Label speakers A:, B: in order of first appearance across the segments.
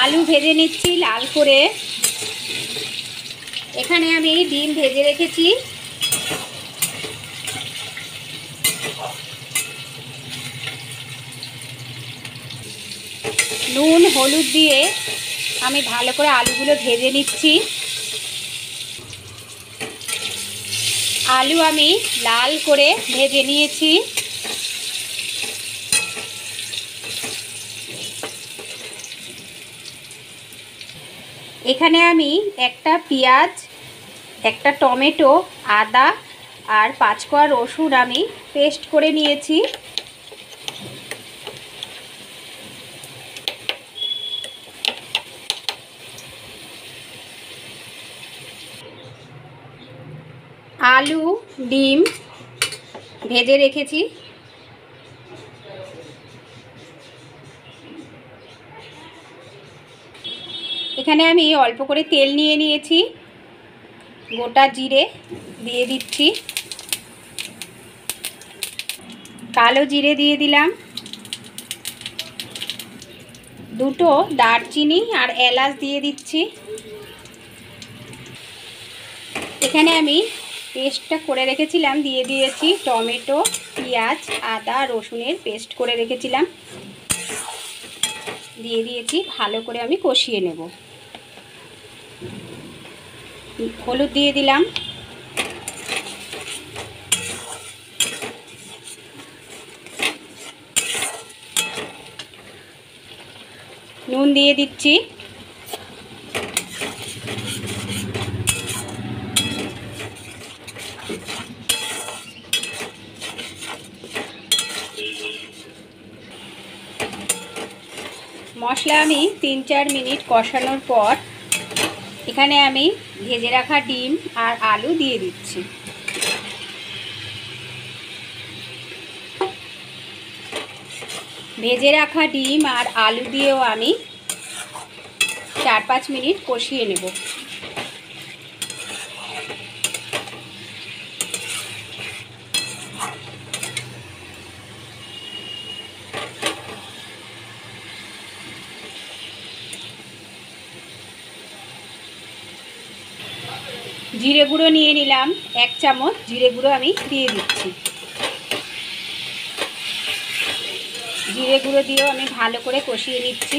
A: আলু ভেজে নিচ্ছি লাল করে। এখানে আমি ডিম ভেজে রেখেছি। নুন হলুদ দিয়ে আমি ভালো করে আলুগুলো ভেজে নিচ্ছি। আলু আমি লাল করে ভেজে নিয়েছি। এখানে আমি একটা পেঁয়াজ, একটা টমেটো, আদা আর 5 কোয়া রসুন আমি পেস্ট করে নিয়েছি। আলু ডিম ভেজে রেখেছি। এখানে আমি অল্প করে তেল নিয়ে নিয়েছি। গোটা জিরে দিয়ে দিচ্ছি, কালো জিরে দিয়ে দিলাম, দুটো দারচিনি আর এলাচ দিয়ে দিচ্ছি। এখানে আমি পেস্টটা করে রেখেছিলাম দিয়ে দিয়েছি। টমেটো, পেঁয়াজ, আদা রসুনের পেস্ট করে রেখেছিলাম দিয়ে দিয়েছি। ভালো করে আমি কষিয়ে নেব। হলুদ দিয়ে দিলাম, নুন দিয়ে দিচ্ছি, মশলা আমি 3-4 মিনিট কষানোর পর এখানে আমি ভেজে রাখা ডিম আর আলু দিয়ে দিচ্ছি। ভেজে রাখা ডিম আর আলু দিয়েও আমি 4-5 মিনিট কষিয়ে নেব। জিরে গুঁড়ো নিয়ে নিলাম 1 চামচ, জিরে গুঁড়ো আমি দিয়ে দিচ্ছি। জিরে গুঁড়ো দিয়েও আমি ভালো করে কষিয়ে নিচ্ছি।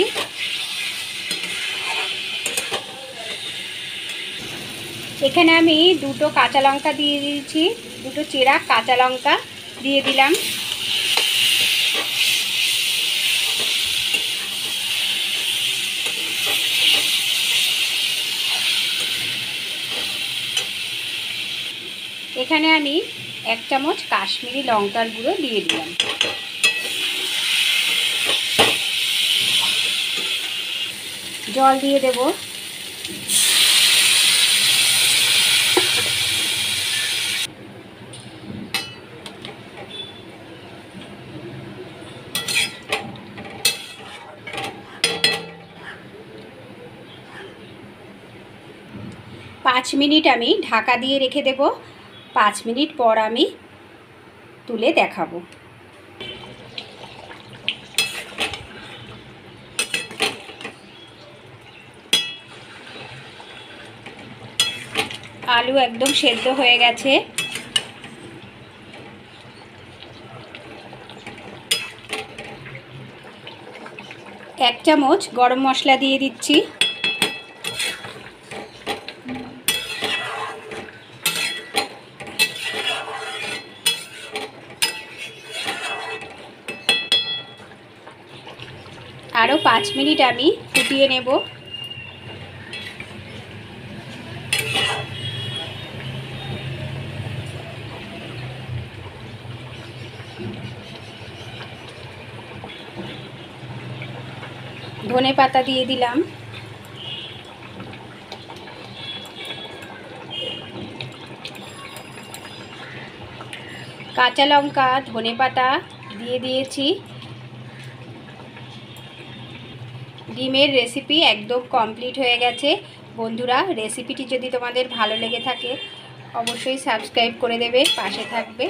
A: এখানে আমি দুটো কাঁচা লঙ্কা দিয়ে দিয়েছি, দুটো চেরা কাঁচা লঙ্কা দিয়ে দিলাম। এখানে আমি 1 চামচ কাশ্মীরি লঙ্কার গুঁড়ো দিয়ে দিলাম। জল দিয়ে দেব। পাঁচ মিনিট আমি ঢাকা দিয়ে রেখে দেব। 5 মিনিট পর আমি তুলে দেখাবো। আলু একদম সেদ্ধ হয়ে গেছে। এক চামচ গরম মশলা দিয়ে দিচ্ছি। আরও 5 মিনিট আমি ফুটিয়ে নেব। ধনে পাতা দিয়ে দিলাম, কাঁচা লঙ্কা, ধনে পাতা দিয়ে দিয়েছি। ডিমের রেসিপি একদম কমপ্লিট হয়ে গেছে। বন্ধুরা, রেসিপিটি যদি তোমাদের ভালো লেগে থাকে অবশ্যই সাবস্ক্রাইব করে দেবে, পাশে থাকবে।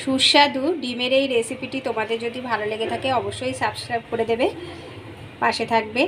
A: সুস্বাদু ডিমের এই রেসিপিটি তোমাদের যদি ভালো লেগে থাকে অবশ্যই সাবস্ক্রাইব করে দেবে, পাশে থাকবে।